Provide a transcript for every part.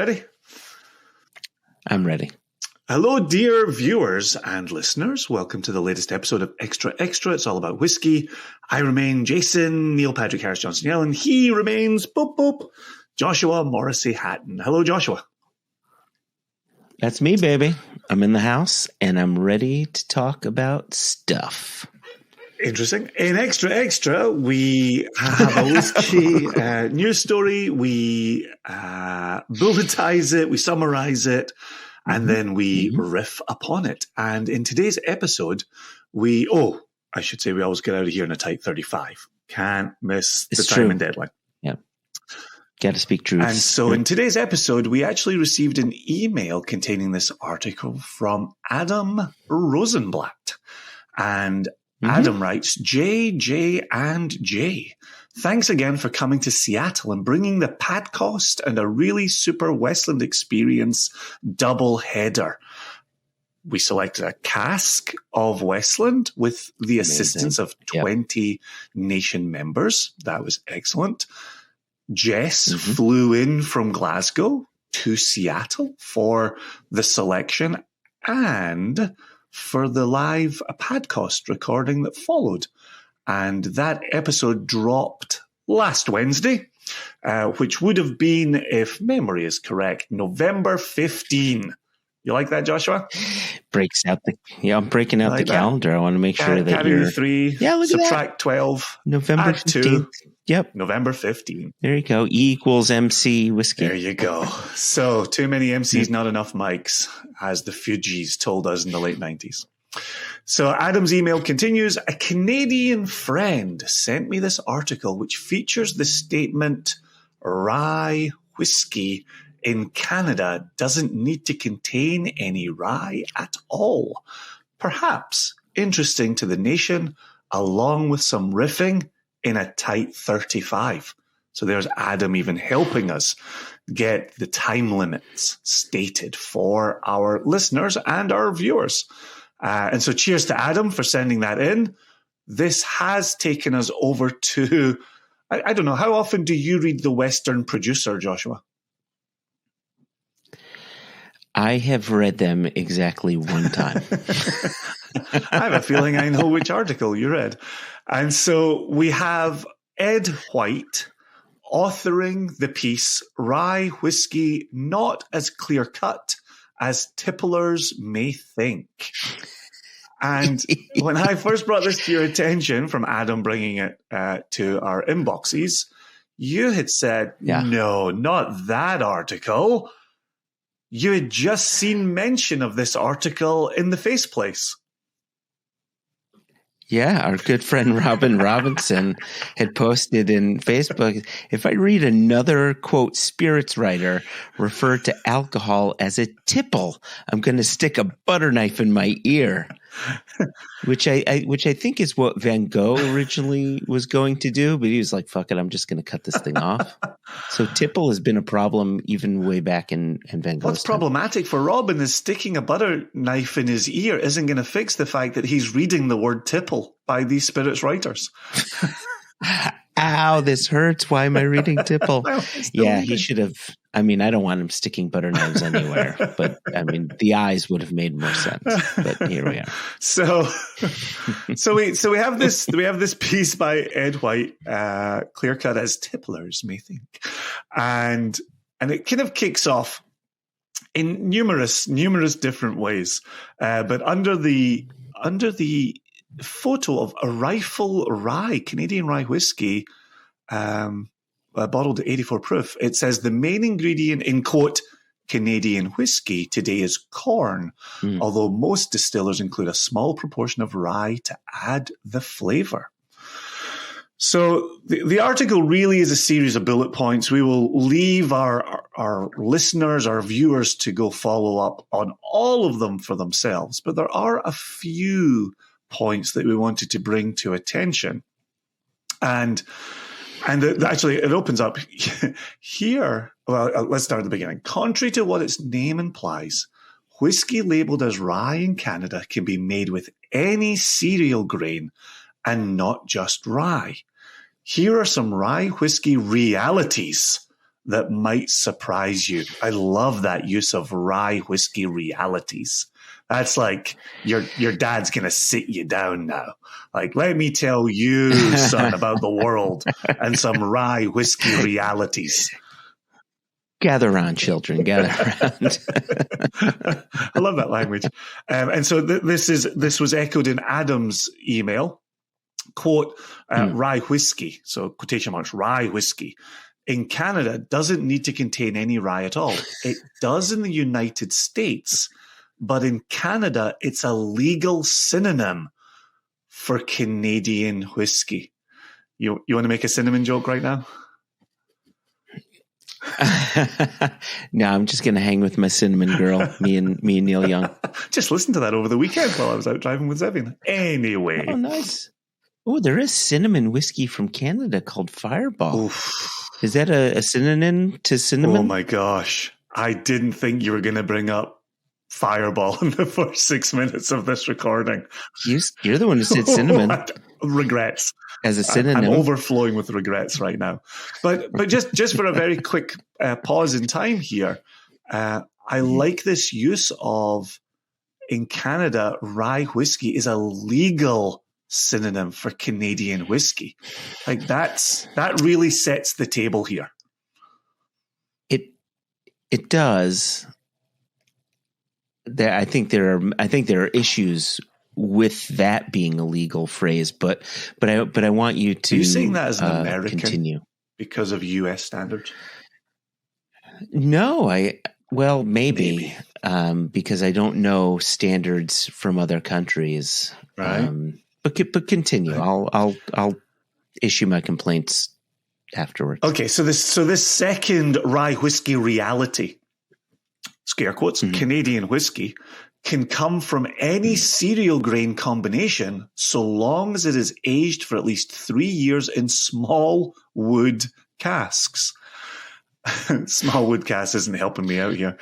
ready? I'm ready. Hello, dear viewers and listeners. Welcome to the latest episode of Extra Extra. It's all about whiskey. I remain Jason, Neil Patrick Harris Johnson Yellen. He remains, boop, boop, Joshua Morrissey Hatton. Hello, Joshua. That's me, baby. I'm in the house, and I'm ready to talk about stuff. Interesting. In Extra Extra, we have a whiskey news story. We bulletize it, we summarize it, and then we riff upon it. And in today's episode, we always get out of here in a tight 35. Can't miss the time and deadline. Yeah. Got to speak truth. And so in today's episode, we actually received an email containing this article from Adam Rosenblatt. And Adam writes, J, and J. Thanks again for coming to Seattle and bringing the Podcast and a really super Westland experience double header. We selected a cask of Westland with the assistance of 20 nation members. That was excellent. Jess flew in from Glasgow to Seattle for the selection and for the live podcast recording that followed. And that episode dropped last Wednesday, which would have been, if memory is correct, November 15. You like that, Joshua? I'm breaking out the calendar. I want to make sure that Category 3, subtract that. 12, November 15th. Yep. November 15. There you go. E equals MC whiskey. There you go. So, too many MCs, not enough mics, as the Fugees told us in the late 90s. So, Adam's email continues. A Canadian friend sent me this article, which features the statement, rye whiskey in Canada doesn't need to contain any rye at all. Perhaps interesting to the nation, along with some riffing in a tight 35. So there's Adam even helping us get the time limits stated for our listeners and our viewers. And so cheers to Adam for sending that in. This has taken us over to, I don't know, how often do you read The Western Producer, Joshua? I have read them exactly one time. I have a feeling I know which article you read. And so we have Ed White authoring the piece, Rye Whisky Not as Clear-Cut as Tipplers May Think. And when I first brought this to your attention from Adam bringing it to our inboxes, you had said, no, not that article. You had just seen mention of this article in the Face Place. Yeah, our good friend Robin Robinson had posted in Facebook, if I read another, quote, spirits writer refer to alcohol as a tipple, I'm going to stick a butter knife in my ear. Which I think is what Van Gogh originally was going to do, but he was like, fuck it, I'm just going to cut this thing off. So tipple has been a problem even way back in Van Gogh's What's problematic for Robin is sticking a butter knife in his ear isn't going to fix the fact that he's reading the word tipple by these spirits writers. Ow, this hurts. Why am I reading tipple? Yeah, he should have. I mean, I don't want him sticking butter knives anywhere, but I mean, the eyes would have made more sense. But here we are. So we have this piece by Ed White, clear cut as Tipplers may think, and it kind of kicks off in numerous different ways, but under the photo of a rifle rye, Canadian rye whiskey, bottled at 84 proof. It says the main ingredient in, quote, Canadian whiskey today is corn, although most distillers include a small proportion of rye to add the flavor. So the article really is a series of bullet points. We will leave our listeners, our viewers, to go follow up on all of them for themselves. But there are a few points that we wanted to bring to attention. And actually, it opens up here. Well, let's start at the beginning. Contrary to what its name implies, whiskey labeled as rye in Canada can be made with any cereal grain and not just rye. Here are some rye whiskey realities that might surprise you. I love that use of rye whiskey realities. That's like your dad's going to sit you down now. Like, let me tell you, son, about the world and some rye whiskey realities. Gather around, children. Gather around. I love that language. And so this was echoed in Adam's email. Quote, rye whiskey, so quotation marks, rye whiskey, in Canada doesn't need to contain any rye at all. It does in the United States, but in Canada, it's a legal synonym for Canadian whiskey. You want to make a cinnamon joke right now? No, I'm just going to hang with my cinnamon girl, me and Neil Young. Just listen to that over the weekend while I was out driving with Zevin. Anyway. Oh, nice. Oh, there is cinnamon whiskey from Canada called Fireball. Oof. Is that a synonym to cinnamon? Oh my gosh. I didn't think you were going to bring up Fireball in the first 6 minutes of this recording. You're the one who said cinnamon. Regrets. As a synonym. I'm overflowing with regrets right now. But just for a very quick pause in time here, I like this use of, in Canada, rye whiskey is a legal synonym for Canadian whiskey. Like that really sets the table here. It does. I think there are issues with that being a legal phrase, but I want you to. Are you saying that as an American continue because of U.S. standards? No, maybe. Because I don't know standards from other countries. Right. But continue. I'll issue my complaints afterwards. Okay, so this second rye whiskey reality, scare quotes, Canadian whiskey, can come from any cereal grain combination so long as it is aged for at least 3 years in small wood casks. Small wood casks isn't helping me out here.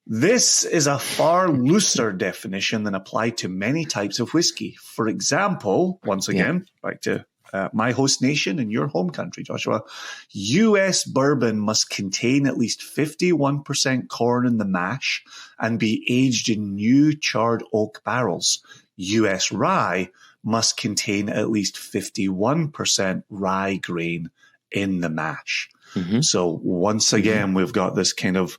This is a far looser definition than applied to many types of whiskey. For example, once again, back to my host nation and your home country, Joshua, U.S. bourbon must contain at least 51% corn in the mash and be aged in new charred oak barrels. U.S. rye must contain at least 51% rye grain in the mash. Mm-hmm. So once again, we've got this kind of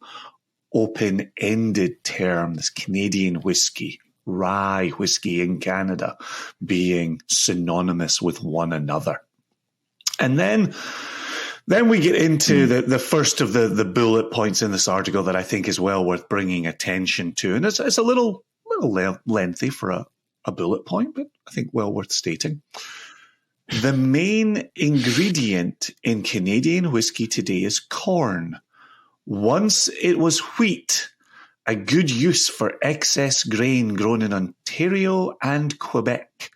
open-ended term, this Canadian whiskey, rye whiskey in Canada, being synonymous with one another. And then we get into the first of the bullet points in this article that I think is well worth bringing attention to. And it's a little lengthy for a bullet point, but I think well worth stating. The main ingredient in Canadian whiskey today is corn. Once it was wheat, a good use for excess grain grown in Ontario and Quebec.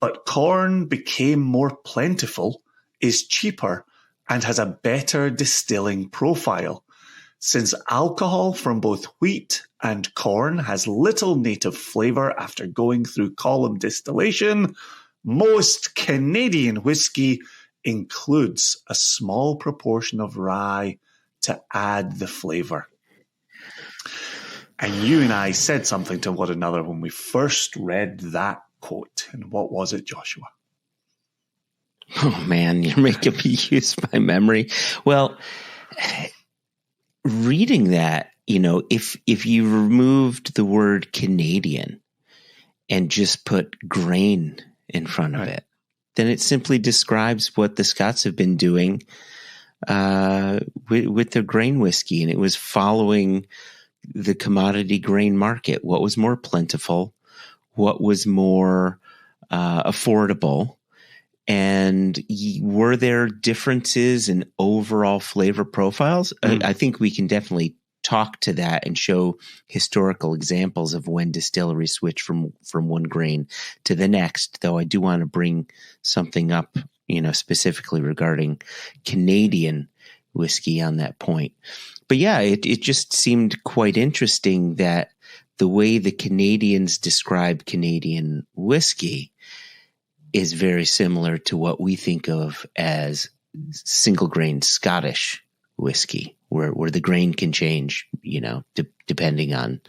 But corn became more plentiful, is cheaper, and has a better distilling profile. Since alcohol from both wheat and corn has little native flavour after going through column distillation, most Canadian whiskey includes a small proportion of rye to add the flavour. And you and I said something to one another when we first read that quote. And what was it, Joshua? Oh, man, you're making me use my memory. Well, reading that, if you removed the word Canadian and just put grain in front of it, then it simply describes what the Scots have been doing with their grain whiskey. And it was following the commodity grain market. What was more plentiful, what was more affordable, and were there differences in overall flavor profiles? I think we can definitely talk to that and show historical examples of when distilleries switch from one grain to the next, though I do want to bring something up, specifically regarding Canadian whiskey on that point. But yeah, it just seemed quite interesting that the way the Canadians describe Canadian whiskey is very similar to what we think of as single grain Scottish whiskey, where the grain can change, depending on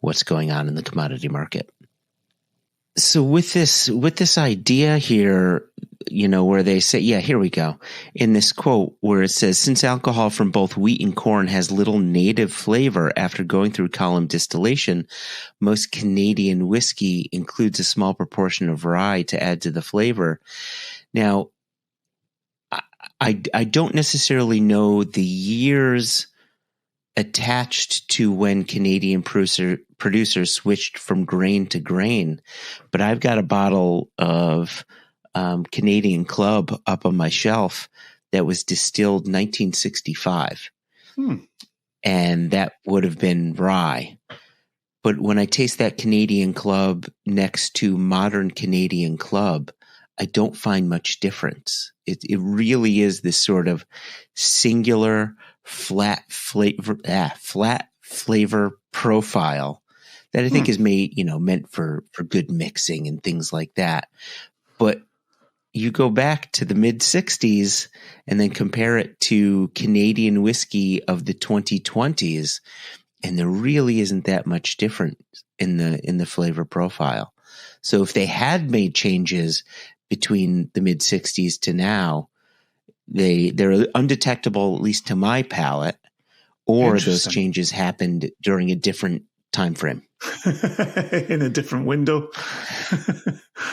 what's going on in the commodity market. So with this idea here, where they say, here we go. In this quote where it says, since alcohol from both wheat and corn has little native flavor after going through column distillation, most Canadian whiskey includes a small proportion of rye to add to the flavor. Now, I don't necessarily know the years attached to when Canadian producers switched from grain to grain, but I've got a bottle of Canadian Club up on my shelf that was distilled 1965. And that would have been rye. But when I taste that Canadian Club next to modern Canadian Club, I don't find much difference. It really is this sort of singular flat flavor profile that I think is made, meant for good mixing and things like that. But you go back to the mid 60s and then compare it to Canadian whiskey of the 2020s, and there really isn't that much difference in the flavor profile. So if they had made changes between the mid 60s to now, they're undetectable, at least to my palate, or those changes happened during a different time frame. In a different window.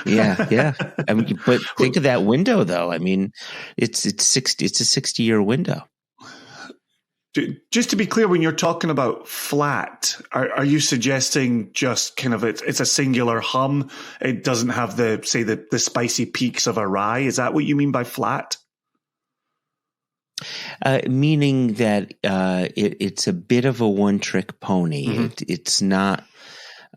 Yeah. I mean, but think of that window, though. I mean, it's a 60-year window. Just to be clear, when you're talking about flat, are you suggesting just kind of it's a singular hum? It doesn't have the spicy peaks of a rye. Is that what you mean by flat? Meaning that it's a bit of a one-trick pony. Mm-hmm. It's not,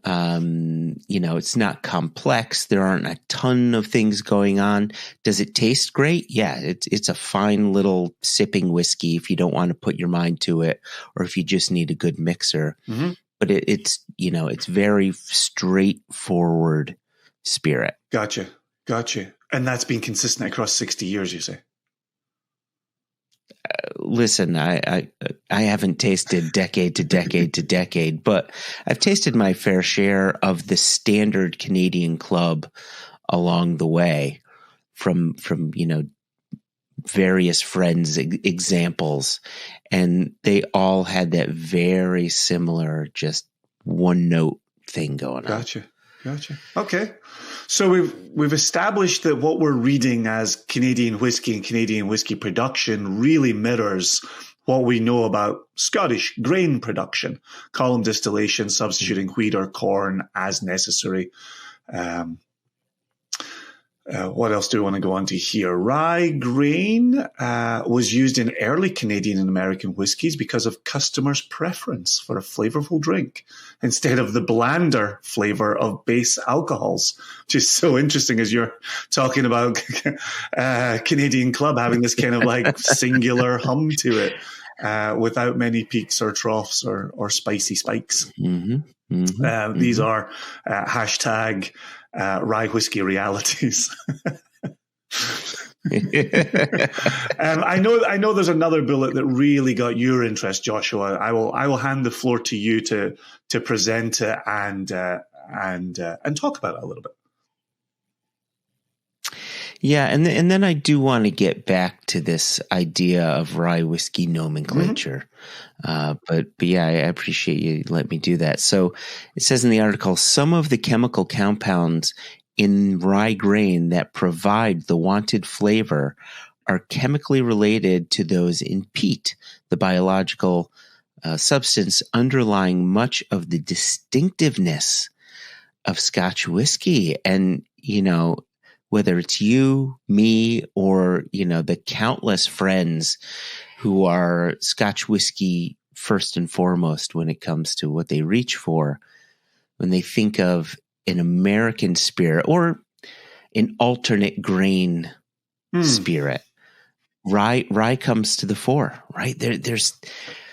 it's not complex. There aren't a ton of things going on. Does it taste great? Yeah, it's a fine little sipping whiskey if you don't want to put your mind to it, or if you just need a good mixer. Mm-hmm. But it's very straightforward spirit. Gotcha. And that's been consistent across 60 years, you say? Listen, I haven't tasted decade to decade, but I've tasted my fair share of the standard Canadian Club along the way from various friends' examples, and they all had that very similar, just one note thing going on. Gotcha. Okay. So we've established that what we're reading as Canadian whiskey and Canadian whiskey production really mirrors what we know about Scottish grain production, column distillation, substituting wheat or corn as necessary. What else do we want to go on to here? Rye grain was used in early Canadian and American whiskies because of customers' preference for a flavorful drink instead of the blander flavor of base alcohols, which is so interesting as you're talking about Canadian Club having this kind of like singular hum to it without many peaks or troughs or spicy spikes. Mm-hmm. Mm-hmm. These are hashtag Rye Whisky realities. I know there's another bullet that really got your interest, Joshua. I will hand the floor to you to present it and talk about it a little bit. Yeah, and then I do want to get back to this idea of rye whiskey nomenclature. Mm-hmm. But yeah, I appreciate you letting me do that. So it says in the article, some of the chemical compounds in rye grain that provide the wanted flavor are chemically related to those in peat, the biological substance underlying much of the distinctiveness of Scotch whiskey. And, whether it's you, me, or, the countless friends who are Scotch whiskey first and foremost when it comes to what they reach for, when they think of an American spirit or an alternate grain spirit, rye comes to the fore, right? There's,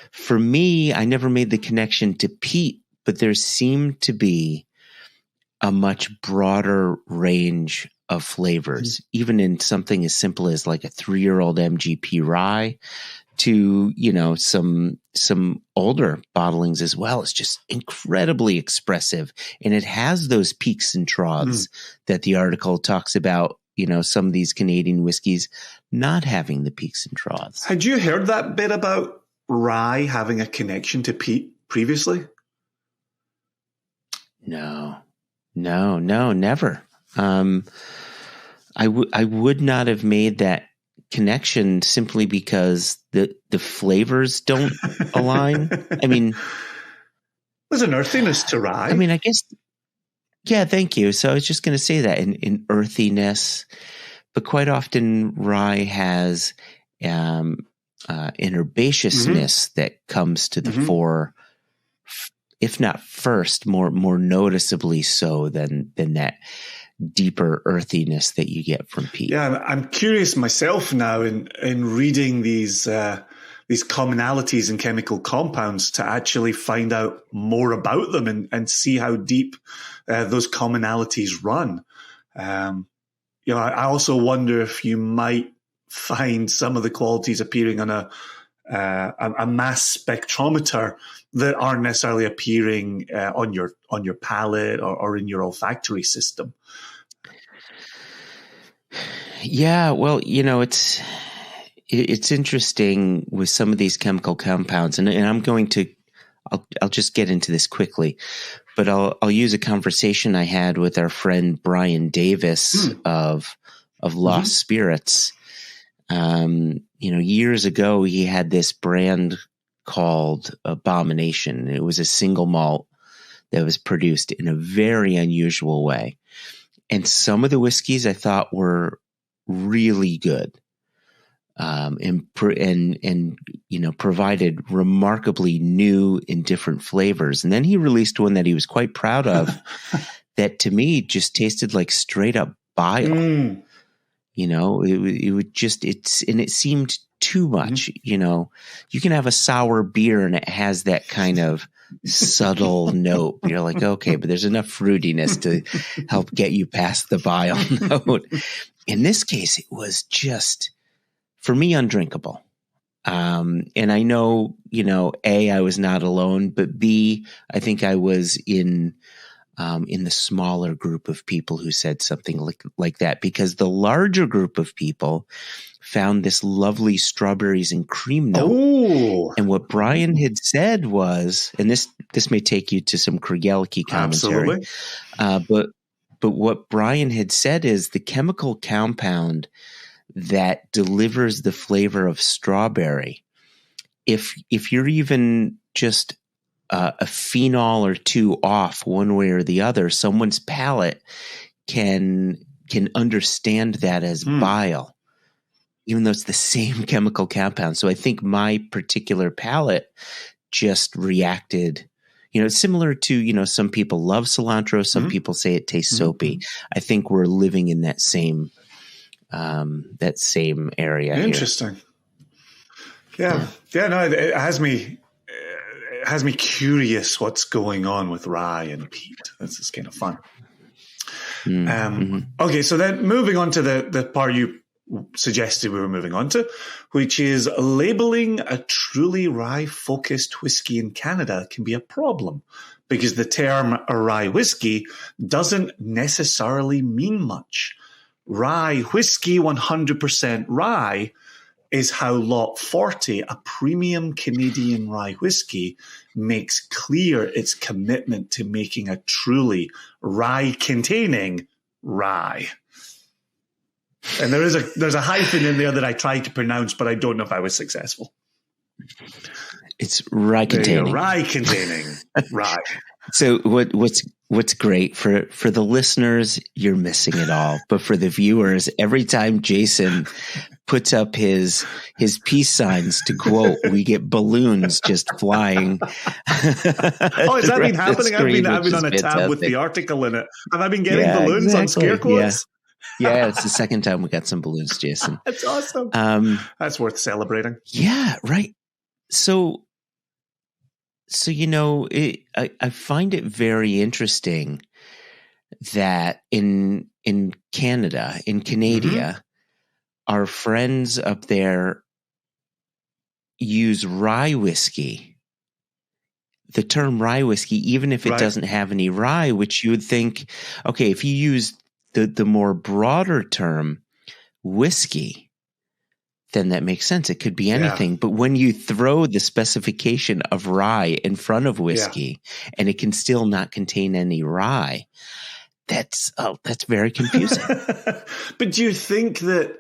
for me, I never made the connection to peat, but there seemed to be a much broader range of flavors, even in something as simple as like a 3-year-old MGP rye. to, some older bottlings as well. It's just incredibly expressive. And it has those peaks and troughs that the article talks about, some of these Canadian whiskeys not having the peaks and troughs. Had you heard that bit about rye having a connection to peat previously? No, never. I would not have made that connection simply because the flavors don't align. I mean, there's an earthiness to rye. I mean, I guess, yeah, thank you. So I was just going to say that in earthiness, but quite often rye has an herbaceousness that comes to the fore, if not first, more noticeably so than that deeper earthiness that you get from peat. Yeah, I'm curious myself now in reading these commonalities in chemical compounds to actually find out more about them and see how deep those commonalities run. I also wonder if you might find some of the qualities appearing on a mass spectrometer that aren't necessarily appearing on your palate or in your olfactory system. Yeah, well, it's interesting with some of these chemical compounds, and I'm going to, I'll just get into this quickly, but I'll use a conversation I had with our friend Brian Davis of Lost Spirits. Years ago, he had this brand called Abomination. It was a single malt that was produced in a very unusual way. And some of the whiskeys I thought were really good, and provided remarkably new and different flavors. And then he released one that he was quite proud of that to me just tasted like straight up bile. It seemed too much. You can have a sour beer and it has that kind of subtle note. You're like, okay, but there's enough fruitiness to help get you past the bile note. In this case, it was just, for me, undrinkable. And I know, A, I was not alone, but B, I think I was in the smaller group of people who said something like that, because the larger group of people found this lovely strawberries and cream note. Oh. And what Brian had said was, and this may take you to some Kriegelke commentary, but what Brian had said is the chemical compound that delivers the flavor of strawberry, if you're even just a phenol or two off one way or the other, someone's palate can understand that as bile, even though it's the same chemical compound. So I think my particular palate just reacted, similar to, some people love cilantro. Some people say it tastes soapy. I think we're living in that same area. Interesting. Here. Yeah. No, it has me curious what's going on with rye and peat. This is kind of fun. Okay, so then moving on to the part you suggested we were moving on to, which is labeling a truly rye-focused whiskey in Canada can be a problem because the term rye whiskey doesn't necessarily mean much. Rye whiskey 100% rye is how Lot 40, a premium Canadian rye whiskey, makes clear its commitment to making a truly rye-containing rye. And there's a hyphen in there that I tried to pronounce, but I don't know if I was successful. It's rye-containing. Rye-containing rye. So what's great for the listeners, you're missing it all. But for the viewers, every time Jason puts up his peace signs to quote, we get balloons just flying. Has that been happening? I've been on a tab with the article in it. Have I been getting balloons on scare quotes? Yeah, it's the second time we got some balloons, Jason. That's awesome. That's worth celebrating. Yeah, right. So I find it very interesting that in Canada, in Canada, our friends up there use rye whiskey, the term rye whiskey, even if it doesn't have any rye, which you would think, okay, if you use the more broader term whiskey, then that makes sense. It could be anything. But when you throw the specification of rye in front of whiskey and it can still not contain any rye, that's very confusing. But do you think that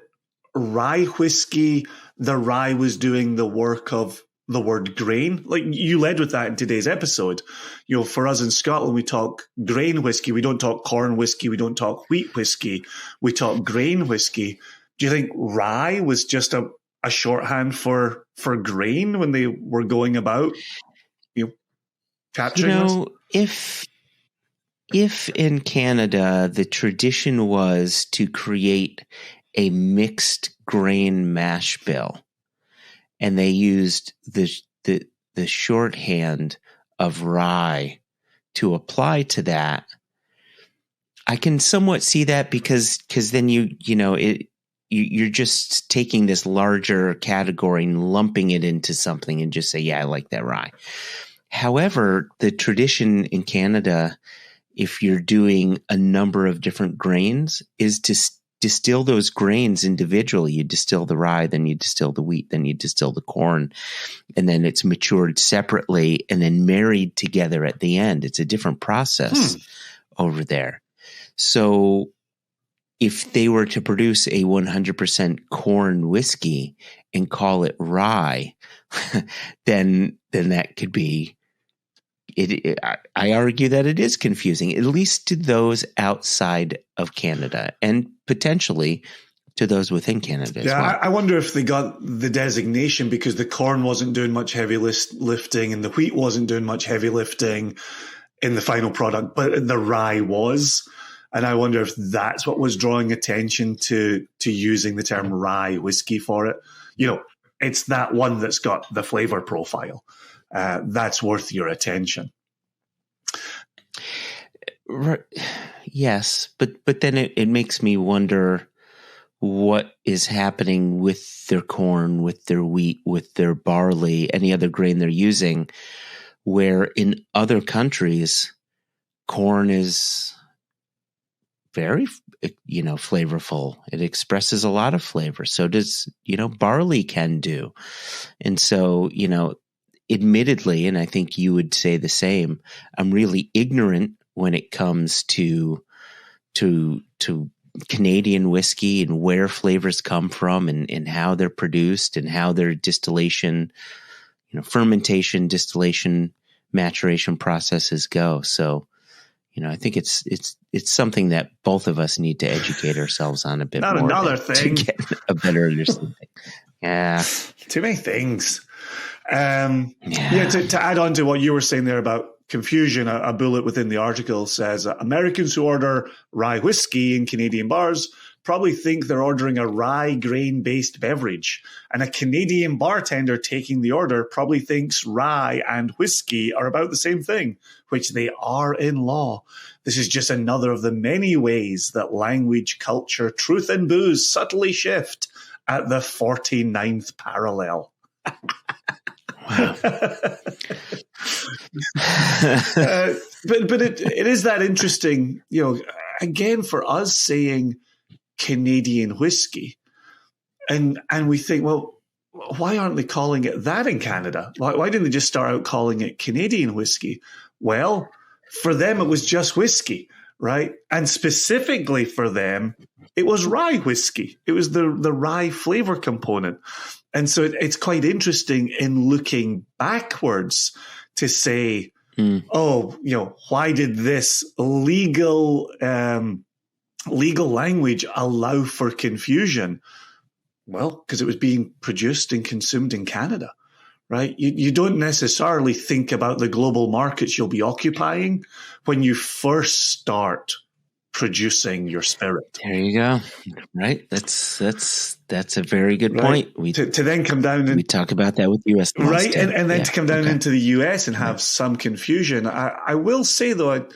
rye whiskey, the rye was doing the work of the word grain? Like you led with that in today's episode. You know, for us in Scotland, we talk grain whiskey. We don't talk corn whiskey. We don't talk wheat whiskey. We talk grain whiskey. Do you think rye was just a shorthand for grain when they were going about, capturing this? If in Canada the tradition was to create a mixed grain mash bill, and they used the shorthand of rye to apply to that, I can somewhat see that because then you're just taking this larger category and lumping it into something and just say, yeah, I like that rye. However, the tradition in Canada, if you're doing a number of different grains, is to distill those grains individually. You distill the rye, then you distill the wheat, then you distill the corn, and then it's matured separately and then married together at the end. It's a different process over there. So if they were to produce a 100% corn whiskey and call it rye, then that could be it. I argue that it is confusing, at least to those outside of Canada and potentially to those within Canada as well. I wonder if they got the designation because the corn wasn't doing much heavy lifting and the wheat wasn't doing much heavy lifting in the final product, but the rye was. And I wonder if that's what was drawing attention to using the term rye whiskey for it. It's that one that's got the flavor profile. That's worth your attention. Yes, but then it makes me wonder what is happening with their corn, with their wheat, with their barley, any other grain they're using, where in other countries, corn is very, flavorful. It expresses a lot of flavor. So does, barley can do. And so, admittedly, and I think you would say the same, I'm really ignorant when it comes to Canadian whiskey and where flavors come from and how they're produced and how their distillation, fermentation, distillation, maturation processes go. So, I think it's something that both of us need to educate ourselves on a bit more. Not another thing. To get a better understanding. Yeah. Too many things. To add on to what you were saying there about confusion, a bullet within the article says Americans who order rye whiskey in Canadian bars probably think they're ordering a rye grain-based beverage. And a Canadian bartender taking the order probably thinks rye and whiskey are about the same thing, which they are in law. This is just another of the many ways that language, culture, truth, and booze subtly shift at the 49th parallel. Wow. But it is that interesting, again, for us saying Canadian whiskey, and we think, well, why aren't they calling it that in Canada? Why didn't they just start out calling it Canadian whiskey? Well, for them, it was just whiskey, right? And specifically for them, it was rye whiskey. It was the rye flavor component. And so it's quite interesting in looking backwards to say, why did this legal language allow for confusion? Well, because it was being produced and consumed in Canada, right? You don't necessarily think about the global markets you'll be occupying when you first start producing your spirit. There you go. Right. That's a very good point. To then come down and we talk about that with US. Right. And then to come down into the US and have some confusion. I will say though,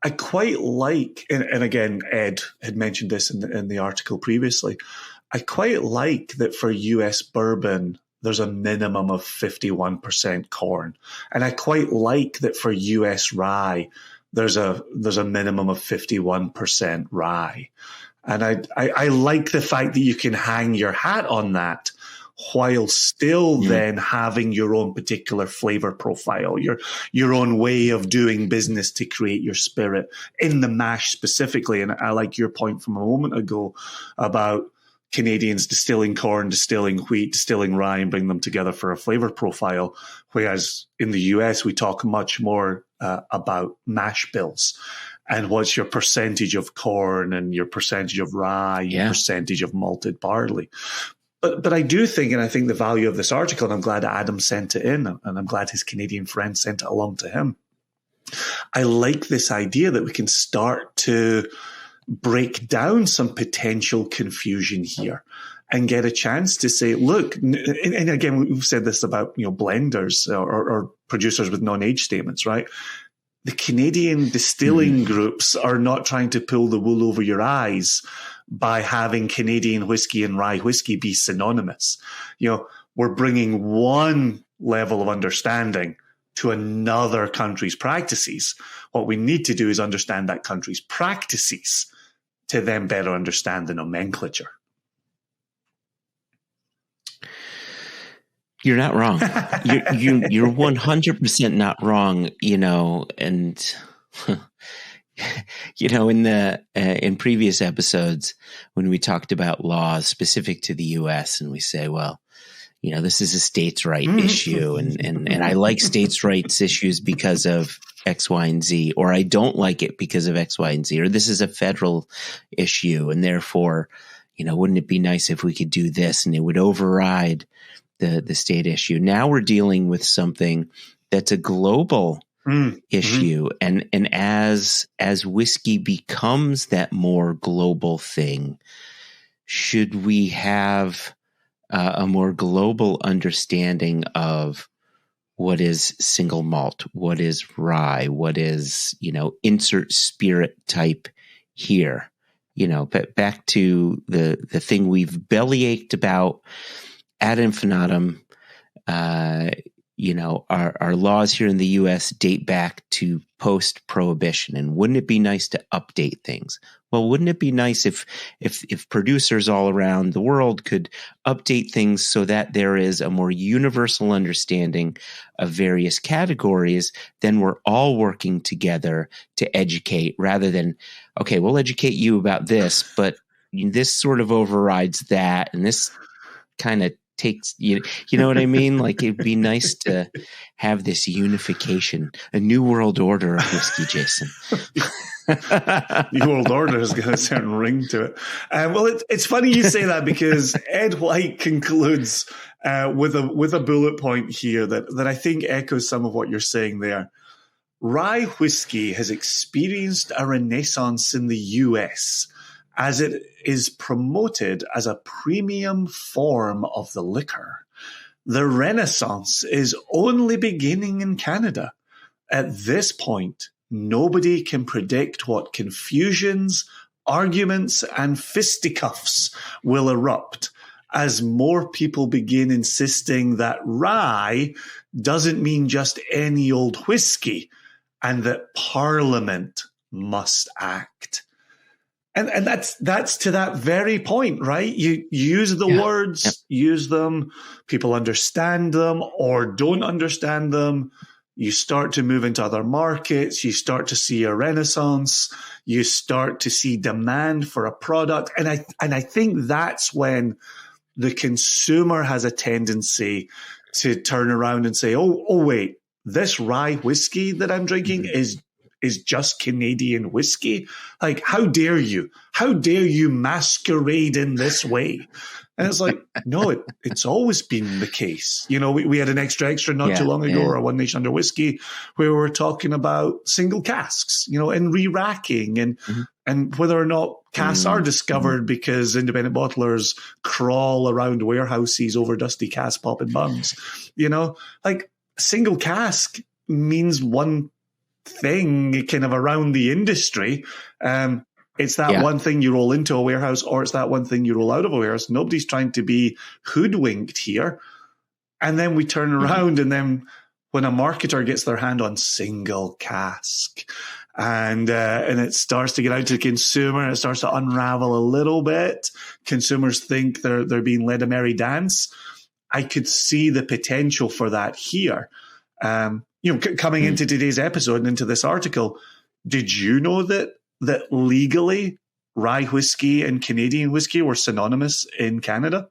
I quite like, and again, Ed had mentioned this in the article previously, I quite like that for US bourbon, there's a minimum of 51% corn. And I quite like that for US rye, there's a minimum of 51% rye. And I like the fact that you can hang your hat on that while still then having your own particular flavor profile, your own way of doing business to create your spirit in the mash specifically. And I like your point from a moment ago about Canadians distilling corn, distilling wheat, distilling rye, and bring them together for a flavor profile. Whereas in the US, we talk much more about mash bills. And what's your percentage of corn and your percentage of rye, your percentage of malted barley. But I do think, and I think the value of this article, and I'm glad Adam sent it in, and I'm glad his Canadian friend sent it along to him. I like this idea that we can start to break down some potential confusion here and get a chance to say, look, and again, we've said this about, blenders or producers with non-age statements, right? The Canadian distilling groups are not trying to pull the wool over your eyes by having Canadian whiskey and rye whiskey be synonymous. We're bringing one level of understanding to another country's practices. What we need to do is understand that country's practices to then better understand the nomenclature. You're not wrong. You're 100% not wrong. And in previous episodes when we talked about laws specific to the U.S. and we say, well, this is a states' right issue, and I like states' rights issues because of X, Y, and Z, or I don't like it because of X, Y, and Z, or this is a federal issue, and therefore, wouldn't it be nice if we could do this, and it would override the state issue. Now we're dealing with something that's a global issue, and as whiskey becomes that more global thing, should we have a more global understanding of what is single malt, what is rye, what is, insert spirit type here, but back to the thing we've bellyached about ad infinitum. Our laws here in the U.S. date back to post-prohibition, and wouldn't it be nice to update things? Well, wouldn't it be nice if producers all around the world could update things so that there is a more universal understanding of various categories? Then we're all working together to educate, rather than, okay, we'll educate you about this, but this sort of overrides that, and this kind of takes, you know what I mean? Like, it'd be nice to have this unification, a new world order of whiskey, Jason. New world order has got a certain ring to it. Well, it's funny you say that, because Ed White concludes with a bullet point here that I think echoes some of what you're saying there. Rye whiskey has experienced a renaissance in the US as it is promoted as a premium form of the liquor. The renaissance is only beginning in Canada. At this point, nobody can predict what confusions, arguments, and fisticuffs will erupt as more people begin insisting that rye doesn't mean just any old whiskey and that Parliament must act. And that's to that very point, right? You use the words, use them, people understand them or don't understand them. You start to move into other markets. You start to see a renaissance. You start to see demand for a product. And I think that's when the consumer has a tendency to turn around and say, oh wait, this rye whiskey that I'm drinking is just Canadian whiskey. Like, how dare you? How dare you masquerade in this way? And it's like, no, it's always been the case. We had an extra not too long ago, or a One Nation Under Whiskey, where we were talking about single casks, and re-racking and whether or not casks are discovered because independent bottlers crawl around warehouses over dusty cask popping bungs. Like, single cask means one thing kind of around the industry. It's that one thing you roll into a warehouse, or it's that one thing you roll out of a warehouse. Nobody's trying to be hoodwinked here. And then we turn around, and then when a marketer gets their hand on single cask, and it starts to get out to the consumer, it starts to unravel a little bit. Consumers think they're being led a merry dance. I could see the potential for that here. Coming into today's episode and into this article, did you know that legally rye whiskey and Canadian whiskey were synonymous in Canada?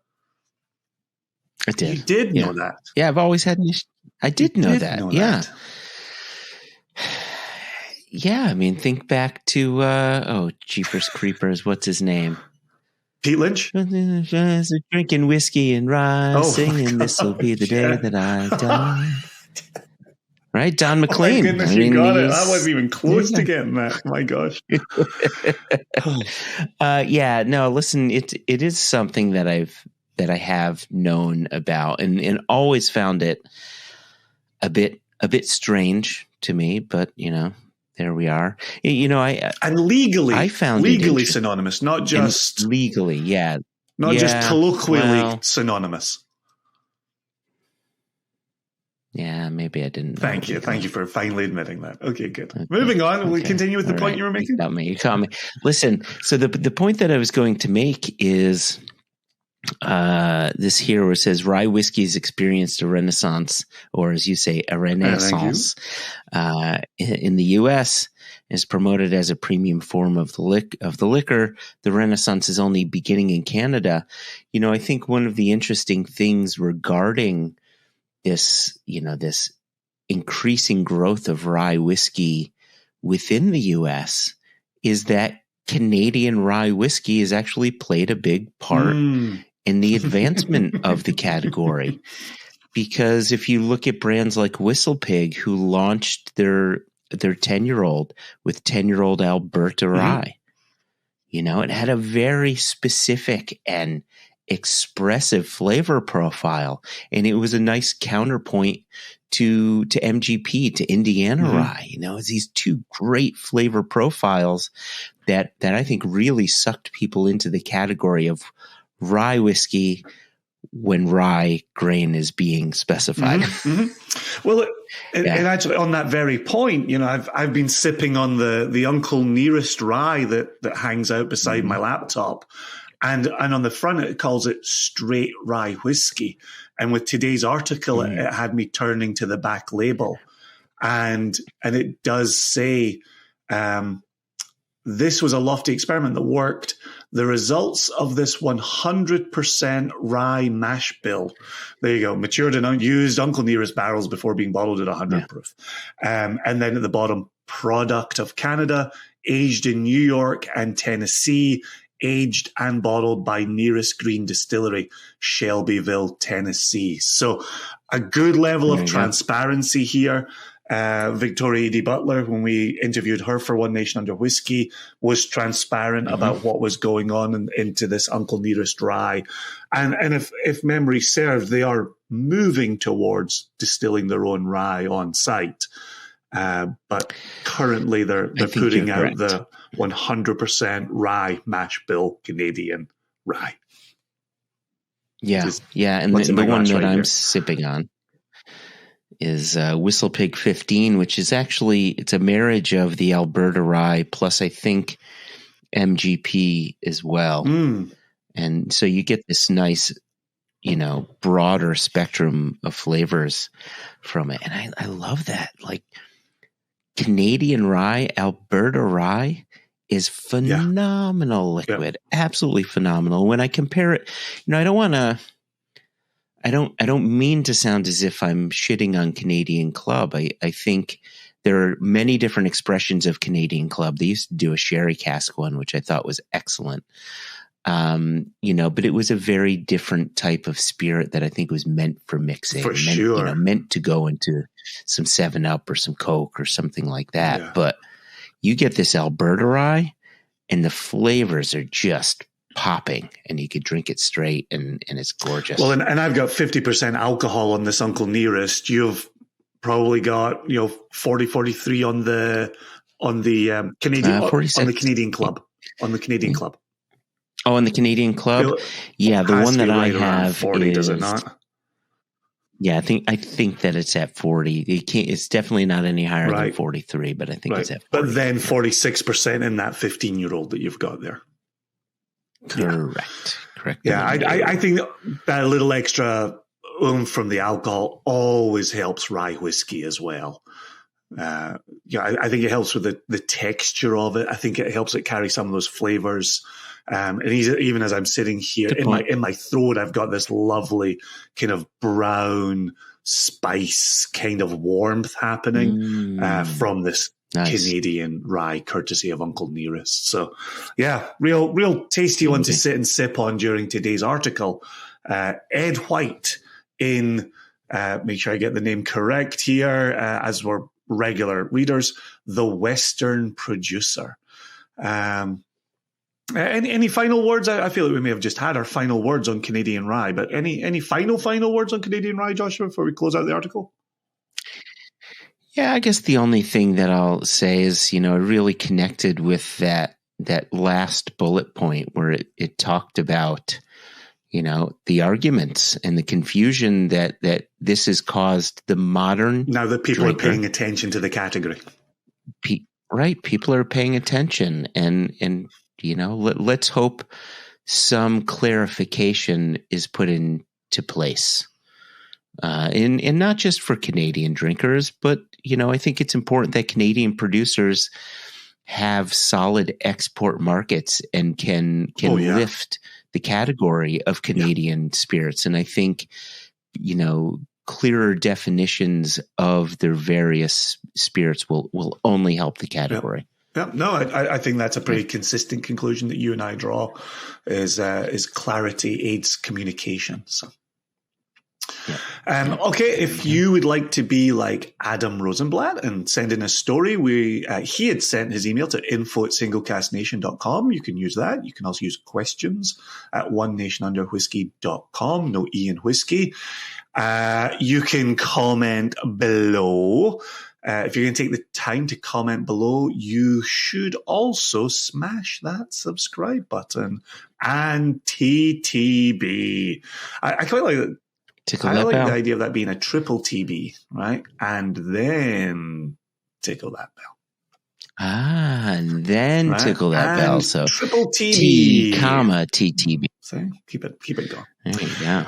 I did. You did know that? Yeah, I've always had an issue. I did know that. Yeah. Yeah, I mean, think back to, Jeepers Creepers, what's his name? Pete Lynch? Drinking whiskey and rye, singing, this'll be the day that I die. Right? Don McLean. Oh my goodness, you got it. I wasn't even close to getting that. My gosh. Listen, it is something that I have known about and always found it a bit strange to me, but there we are. And legally, I found legally synonymous, not just legally, not just colloquially synonymous. Yeah, maybe I didn't. Thank you for finally admitting that. Okay, good. Okay. Moving on, we continue with the point you were making. You caught me. Listen, so the point that I was going to make is this here where it says Rye Whiskey's experienced a renaissance, or as you say, a renaissance in the U.S. is promoted as a premium form of the liquor. The renaissance is only beginning in Canada. I think one of the interesting things regarding this increasing growth of rye whiskey within the U.S. is that Canadian rye whiskey has actually played a big part in the advancement of the category. Because if you look at brands like Whistle Pig, who launched their 10-year-old with 10-year-old Alberta rye, it had a very specific and expressive flavor profile, and it was a nice counterpoint to MGP, to Indiana rye. It's these two great flavor profiles that I think really sucked people into the category of rye whiskey when rye grain is being specified. Well, and actually on that very point, I've been sipping on the Uncle Nearest rye that hangs out beside my laptop. And on the front, it calls it straight rye whiskey. And with today's article, it had me turning to the back label. And it does say, this was a lofty experiment that worked. The results of this 100% rye mash bill. There you go. Matured and used Uncle Nearest barrels before being bottled at 100 proof. And then at the bottom, product of Canada, aged in New York and Tennessee, aged and bottled by Nearest Green Distillery, Shelbyville, Tennessee. So a good level of transparency here. Victoria E.D. Butler, when we interviewed her for One Nation Under Whiskey, was transparent about what was going on into this Uncle Nearest rye. And if memory serves, they are moving towards distilling their own rye on site. But currently they're putting out the 100% rye mash bill Canadian rye. Yeah. And the one that I'm sipping on is Whistle Pig 15, which is actually, it's a marriage of the Alberta rye plus I think MGP as well. And so you get this nice, broader spectrum of flavors from it. And I love that. Like, Canadian rye, Alberta rye is phenomenal liquid, absolutely phenomenal. When I compare it, I don't mean to sound as if I'm shitting on Canadian Club. I think there are many different expressions of Canadian Club. They used to do a sherry cask one, which I thought was excellent. But it was a very different type of spirit that I think was meant for mixing. For sure. Meant to go into some 7-Up or some Coke or something like that. Yeah. But you get this Alberta rye and the flavors are just popping, and you could drink it straight and it's gorgeous. Well, and I've got 50% alcohol on this Uncle Nearest. You've probably got, 43 on the Canadian, 46. On the Canadian Club, on the Canadian Club. Oh, in the Canadian Club? Yeah, the one that I have 40, is, does it not? Yeah, I think that it's at 40. It's definitely not any higher than 43, but I think it's at 40. But then 46% in that 15-year-old that you've got there. Correct. Yeah, I think that little extra oomph from the alcohol always helps rye whiskey as well. I think it helps with the texture of it. I think it helps it carry some of those flavors. And even as I'm sitting here in my throat, I've got this lovely kind of brown spice kind of warmth happening from this Canadian rye, courtesy of Uncle Nearest. So, yeah, real tasty one to sit and sip on during today's article. Ed White in, make sure I get the name correct here, as we're regular readers, The Western Producer. Any final words? I feel like we may have just had our final words on Canadian rye, but any final words on Canadian rye, Joshua, before we close out the article? Yeah, I guess the only thing that I'll say is, I really connected with that last bullet point where it talked about, the arguments and the confusion that this has caused the modern. Now that people are paying attention to the category. Right. People are paying attention and let's hope some clarification is put into place. And not just for Canadian drinkers, but, I think it's important that Canadian producers have solid export markets and can lift the category of Canadian spirits. And I think, clearer definitions of their various spirits will only help the category. Yeah, no, I think that's a pretty consistent conclusion that you and I draw is clarity aids communication. So, okay, if you would like to be like Adam Rosenblatt and send in a story, he had sent his email to info@singlecastnation.com. You can use that. You can also use questions at onenationunderwhiskey.com. No E in whiskey. You can comment below. If you're going to take the time to comment below, you should also smash that subscribe button. And TTB. I quite like it. I like the idea of that being a triple TB, right? And then tickle that bell. And then tickle that bell. So triple TB, T, TTB. So keep it going. There you go.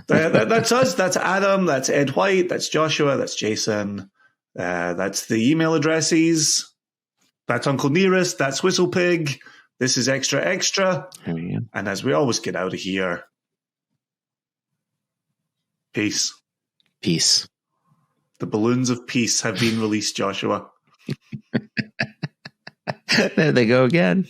That's us. That's Adam. That's Ed White. That's Joshua. That's Jason. That's the email addresses. That's Uncle Nearest. That's Whistle Pig. This is Extra Extra. And as we always get out of here, peace. Peace. The balloons of peace have been released, Joshua. There they go again.